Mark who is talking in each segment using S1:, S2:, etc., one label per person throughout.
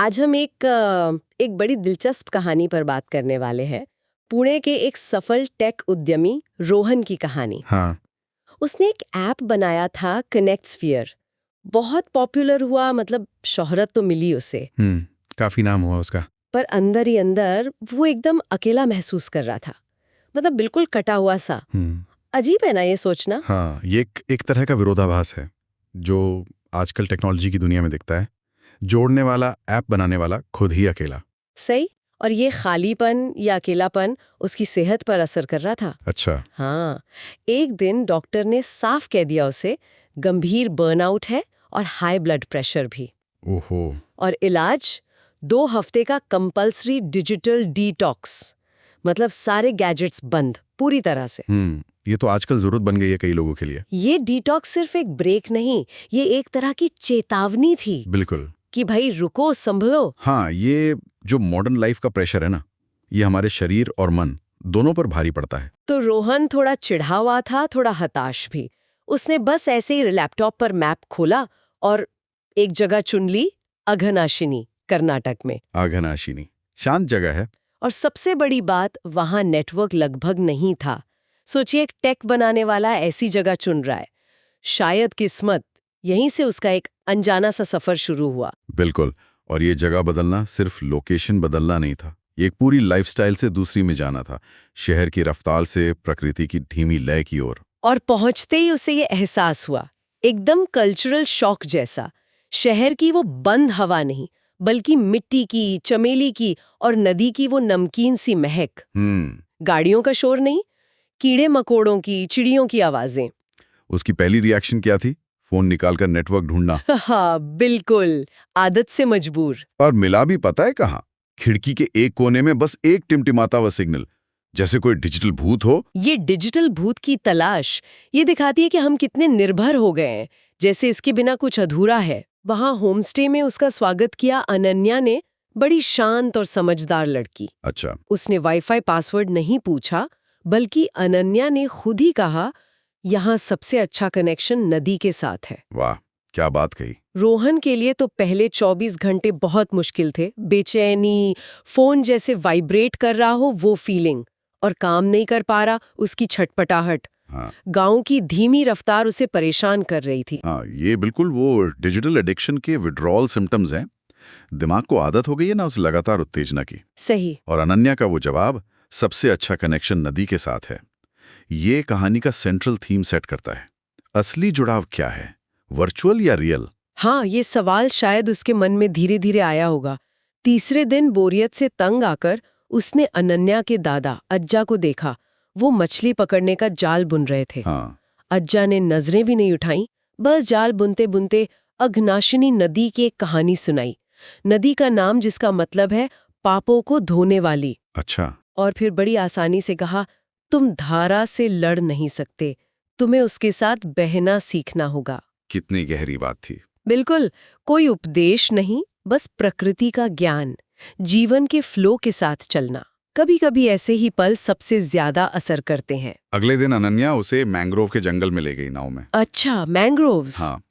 S1: आज हम एक बड़ी दिलचस्प कहानी पर बात करने वाले हैं। पुणे के एक सफल टेक उद्यमी रोहन की कहानी।
S2: हाँ।
S1: उसने एक ऐप बनाया था कनेक्ट स्फीयर। बहुत पॉपुलर हुआ, मतलब शोहरत तो मिली उसे।
S2: काफी नाम हुआ उसका।
S1: पर अंदर ही अंदर वो एकदम अकेला महसूस कर रहा था, मतलब बिल्कुल कटा हुआ सा। अजीब है ना ये सोचना।
S2: हाँ, ये एक तरह का विरोधाभास है जो आजकल टेक्नोलॉजी की दुनिया में दिखता है। जोड़ने वाला, ऐप बनाने वाला खुद ही अकेला।
S1: सही। और ये खालीपन या अकेलापन उसकी सेहत पर असर कर रहा था।
S2: अच्छा।
S1: हाँ, एक दिन डॉक्टर ने साफ कह दिया उसे, गंभीर बर्नआउट है और हाई ब्लड प्रेशर भी।
S2: ओहो।
S1: और इलाज 2 हफ्ते का कंपल्सरी डिजिटल डिटॉक्स, मतलब सारे गैजेट्स बंद पूरी तरह से।
S2: ये तो आजकल जरूरत बन गई है कई लोगों के लिए।
S1: ये डिटॉक्स सिर्फ एक ब्रेक नहीं, ये एक तरह की चेतावनी थी
S2: बिल्कुल।
S1: कि भाई रुको, संभलो।
S2: हाँ, ये जो मॉडर्न लाइफ का प्रेशर है ना, ये हमारे शरीर और मन दोनों पर भारी पड़ता है।
S1: तो रोहन थोड़ा चिढ़ा हुआ था, थोड़ा हताश भी। उसने बस ऐसे ही लैपटॉप पर मैप खोला और एक जगह चुन ली, अघनाशिनी, कर्नाटक में।
S2: आघनाशिनी शांत जगह है।
S1: और सबसे बड़ी बात, वहां नेटवर्क लगभग नहीं था। सोचिए, एक टेक बनाने वाला ऐसी जगह चुन रहा है। शायद किस्मत। यहीं से उसका एक अनजाना सा सफर शुरू हुआ।
S2: बिल्कुल। और ये जगह बदलना सिर्फ लोकेशन बदलना नहीं था, ये एक पूरी लाइफस्टाइल से दूसरी में जाना था। शहर की रफ्तार से प्रकृति की धीमी लय की ओर।
S1: और पहुंचते ही उसे ये एहसास हुआ, एकदम कल्चरल शॉक जैसा। शहर की वो बंद हवा नहीं, बल्कि मिट्टी की, चमेली की और नदी की वो नमकीन सी महक। गाड़ियों का शोर नहीं, कीड़े मकोड़ों की, चिड़ियों की आवाजें।
S2: उसकी पहली रिएक्शन क्या थी? फोन निकालकर नेटवर्क ढूंढना।
S1: हाँ बिल्कुल, आदत से मजबूर।
S2: और मिला भी पता है कहाँ? खिड़की के एक कोने में बस एक टिमटिमाता हुआ सिग्नल, जैसे कोई डिजिटल भूत हो।
S1: ये डिजिटल भूत की तलाश ये दिखाती है कि हम कितने निर्भर हो गए हैं, जैसे इसके बिना कुछ अधूरा है। वहां होमस्टे में उसका स्वागत किया अनन्या ने, बड़ी शांत और समझदार लड़की।
S2: अच्छा।
S1: उसने वाईफाई पासवर्ड नहीं पूछा, बल्कि अनन्या ने खुद ही कहा, यहाँ सबसे अच्छा कनेक्शन नदी के साथ है।
S2: वाह, क्या बात कही।
S1: रोहन के लिए तो पहले 24 घंटे बहुत मुश्किल थे। बेचैनी, फोन जैसे वाइब्रेट कर रहा हो वो फीलिंग, और काम नहीं कर पा रहा उसकी छटपटाहट।
S2: हाँ।
S1: गांव की धीमी रफ्तार उसे परेशान कर रही थी।
S2: हाँ, ये बिल्कुल वो डिजिटल एडिक्शन के विड्रॉल सिम्टम्स हैं। दिमाग को आदत हो गई है ना उस लगातार उत्तेजना की।
S1: सही।
S2: और अनन्या का वो जवाब, सबसे अच्छा कनेक्शन नदी के साथ है, ये कहानी का सेंट्रल थीम सेट करता है। असली जुड़ाव क्या है, वर्चुअल या रियल?
S1: हाँ, ये सवाल शायद उसके मन में धीरे धीरे आया होगा। तीसरे दिन बोरियत से तंग आकर उसने अनन्या के दादा अज्जा को देखा। वो मछली पकड़ने का जाल बुन रहे थे।
S2: हाँ।
S1: अज्जा ने नजरें भी नहीं उठाई, बस जाल बुनते बुनते अघनाशिनी नदी की एक कहानी सुनाई। नदी का नाम जिसका मतलब है पापों को धोने वाली।
S2: अच्छा।
S1: और फिर बड़ी आसानी से कहा, तुम धारा से लड़ नहीं सकते, तुम्हें उसके साथ बहना सीखना होगा।
S2: कितनी गहरी बात थी।
S1: बिल्कुल, कोई उपदेश नहीं, बस प्रकृति का ज्ञान, जीवन के फ्लो के साथ चलना। कभी कभी ऐसे ही पल सबसे ज्यादा असर करते हैं।
S2: अगले दिन अनन्या उसे मैंग्रोव के जंगल में ले गई नाव में।
S1: अच्छा, मैंग्रोव्स।
S2: हाँ,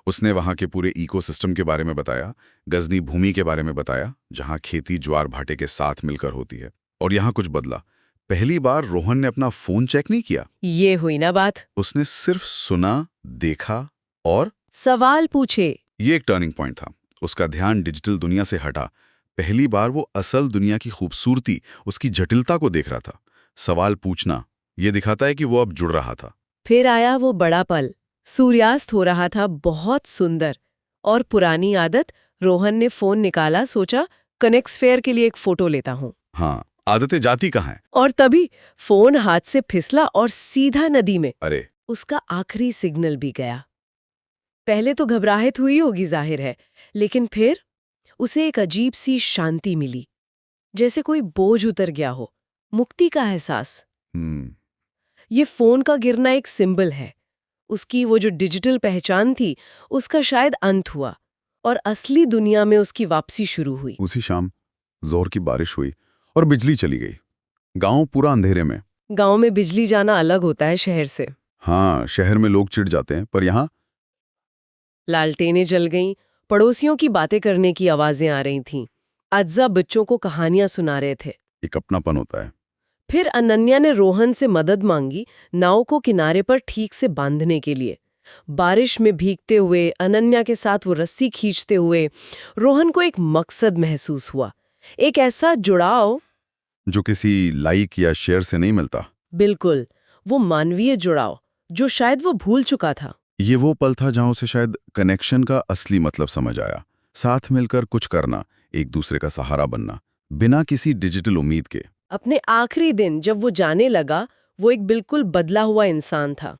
S2: उसने वहां के पूरे इकोसिस्टम के बारे में बताया, गजनी भूमि के बारे में बताया, जहां खेती ज्वार भाटे के साथ मिलकर होती है। और यहाँ कुछ बदला। पहली बार रोहन ने अपना फोन चेक नहीं किया।
S1: ये हुई ना बात।
S2: उसने सिर्फ सुना, देखा और
S1: सवाल पूछे।
S2: ये एक टर्निंग पॉइंट था। उसका ध्यान डिजिटल दुनिया से हटा। पहली बार वो असल दुनिया की खूबसूरती, उसकी जटिलता को देख रहा था। सवाल पूछना ये दिखाता है कि वो अब जुड़ रहा था।
S1: फिर आया वो बड़ा पल, सूर्यास्त हो रहा था, बहुत सुंदर। और पुरानी आदत, रोहन ने फोन निकाला, सोचा कनेक्ट स्फीयर के लिए एक फोटो लेता हूँ।
S2: हाँ, आदतें जाती कहाँ हैं।
S1: और तभी फोन हाथ से फिसला और सीधा नदी में।
S2: अरे।
S1: उसका आखिरी सिग्नल भी गया। पहले तो घबराहट हुई होगी, जाहिर है, लेकिन फिर उसे एक अजीब सी शांति मिली, जैसे कोई बोझ उतर गया हो, मुक्ति का एहसास। ये फोन का गिरना एक सिंबल है। उसकी वो जो डिजिटल पहचान थी, उसका शायद अंत हुआ और असली दुनिया में उसकी वापसी शुरू हुई।
S2: उसी शाम जोर की बारिश हुई और बिजली चली गई। गांव पूरा अंधेरे में।
S1: गांव में बिजली जाना अलग होता है शहर से।
S2: हाँ, शहर में लोग चिढ़ जाते हैं, पर यहाँ
S1: लालटेनें जल गईं, पड़ोसियों की बातें करने की आवाजें आ रही थीं। अज्जा बच्चों को कहानियां सुना रहे थे।
S2: एक अपनापन होता है।
S1: फिर अनन्या ने रोहन से मदद मांगी नाव को किनारे पर ठीक से बांधने के लिए। बारिश में भीगते हुए अनन्या के साथ वो रस्सी खींचते हुए रोहन को एक मकसद महसूस हुआ, एक ऐसा जुड़ाव।
S2: जो किसी लाइक या शेयर से नहीं मिलता।
S1: बिल्कुल, वो मानवीय जुड़ाव जो शायद वो भूल चुका था।
S2: ये वो पल था जहां उसे शायद कनेक्शन का असली मतलब समझ आया। साथ मिलकर कुछ करना, एक दूसरे का सहारा बनना, बिना किसी डिजिटल उम्मीद के।
S1: अपने आखिरी दिन जब वो जाने लगा, वो एक बिल्कुल बदला हुआ इंसान था।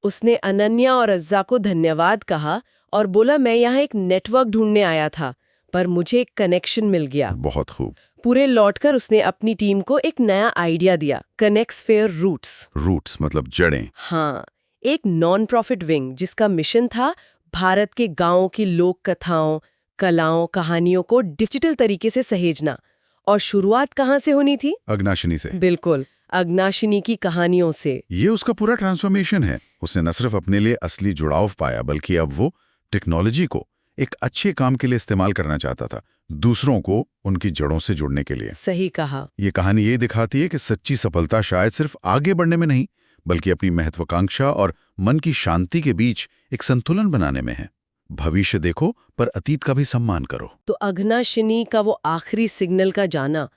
S1: उसने अनन्या और अज्जा को धन्यवाद कहा और बोला, मैं यहाँ एक नेटवर्क ढूंढने आया था, पर मुझे एक कनेक्शन मिल गया।
S2: बहुत खूब।
S1: पूरे लौटकर उसने अपनी टीम को एक नया आइडिया दिया, कनेक्ट्स फेयर रूट्स।
S2: रूट्स मतलब जड़ें।
S1: हाँ, एक नॉन प्रॉफिट विंग जिसका मिशन था भारत के गांवों की लोक कथाओं, कलाओं, कहानियों को डिजिटल तरीके से सहेजना। और शुरुआत कहाँ से होनी थी?
S2: अग्नाशिनी से।
S1: बिल्कुल, अग्नाशिनी की कहानियों से।
S2: ये उसका पूरा ट्रांसफॉर्मेशन है। उसने न सिर्फ अपने लिए असली जुड़ाव पाया, बल्कि अब वो टेक्नोलॉजी को एक अच्छे काम के लिए इस्तेमाल करना चाहता था, दूसरों को उनकी जड़ों से जुड़ने के लिए।
S1: सही कहा।
S2: ये कहानी ये दिखाती है कि सच्ची सफलता शायद सिर्फ आगे बढ़ने में नहीं, बल्कि अपनी महत्वाकांक्षा और मन की शांति के बीच एक संतुलन बनाने में है। भविष्य देखो, पर अतीत का भी सम्मान करो।
S1: तो अग्नाशिनी का वो आखिरी सिग्नल का जाना,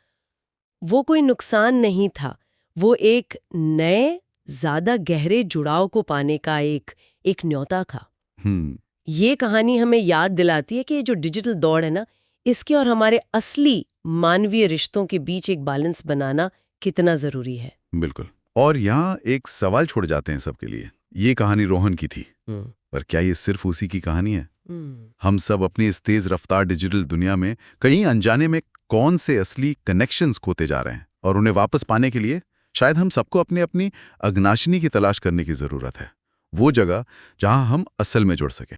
S1: वो कोई नुकसान नहीं था, वो एक नए, ज्यादा गहरे जुड़ाव को पाने का एक न्योता था। ये कहानी हमें याद दिलाती है कि ये जो डिजिटल दौड़ है ना, इसके और हमारे असली मानवीय रिश्तों के बीच एक बैलेंस बनाना कितना जरूरी है।
S2: बिल्कुल। और यहाँ एक सवाल छोड़ जाते हैं सबके लिए। ये कहानी रोहन की थी, पर क्या ये सिर्फ उसी की कहानी है? हम सब अपनी इस तेज रफ्तार डिजिटल दुनिया में कहीं अनजाने में कौन से असली कनेक्शंस खोते जा रहे हैं, और उन्हें वापस पाने के लिए शायद हम सबको अपनी अग्नाशिनी की तलाश करने की जरूरत है, वो जगह जहां हम असल में जुड़ सके।